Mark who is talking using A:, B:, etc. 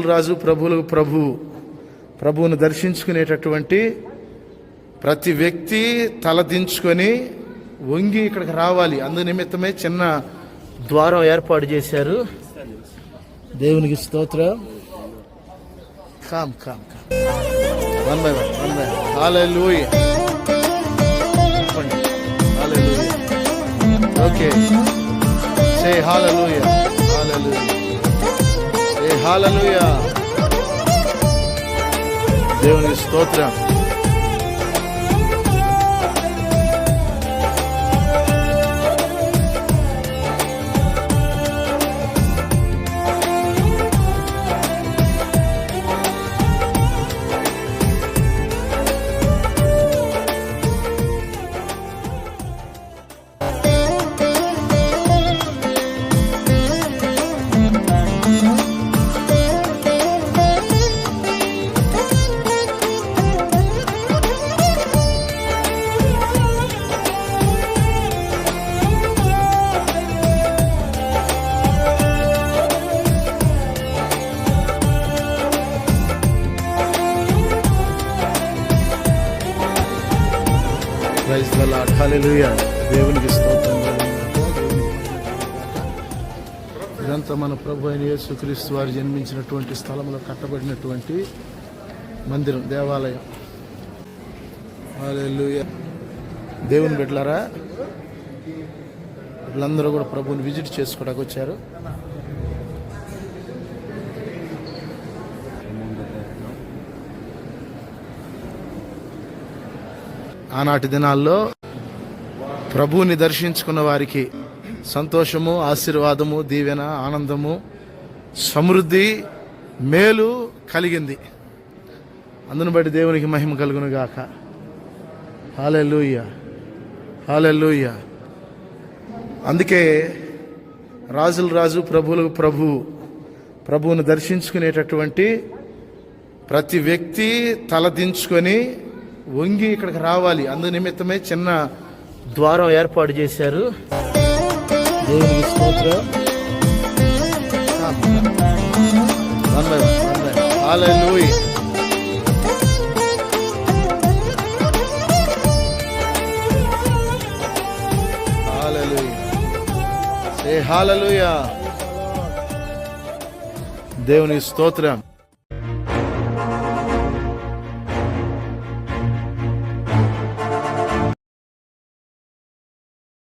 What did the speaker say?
A: రాజుల రాజు ప్రభువులకు ప్రభువును దర్శించుకునేటటువంటి ప్రతి వ్యక్తి తలదించుకొని వంగి ఇక్కడికి రావాలి. అందు నిమిత్తమే చిన్న ద్వారం ఏర్పాటు చేశారు. దేవునికి స్తోత్రం. Come come one by one hallelujah. Okay, say hallelujah, hallelujah, say hallelujah. దేవునికి స్తోత్రం. Praise the lord, hallelujah. దేవునికి స్తోత్రం. ఇదంతా మన ప్రభు అయిన యేసుక్రీస్తు వారు జన్మించినటువంటి స్థలంలో కట్టబడినటువంటి మందిరం, దేవాలయం. హల్లెలూయా. దేవుని బిడ్డలారా, వీళ్ళందరూ కూడా ప్రభువుని విజిట్ చేసుకోవడానికి వచ్చారు. ఆనాటి దినాల్లో ప్రభువుని దర్శించుకున్న వారికి సంతోషము, ఆశీర్వాదము, దీవెన, ఆనందము, సమృద్ధి, మేలు కలిగింది. అందును బట్టి దేవునికి మహిమ కలుగును గాక. హల్లెలూయా, హల్లెలూయా. అందుకే రాజుల రాజు ప్రభువులకు ప్రభువును దర్శించుకునేటటువంటి ప్రతి వ్యక్తి తలదించుకొని వంగి ఇక్కడికి రావాలి. అందు నిమిత్తమే చిన్న ద్వారం ఏర్పాటు చేశారు. దేవునికి స్తోత్రం. హల్లెలూయా. Hallelujah, say hallelujah. దేవునికి స్తోత్రం.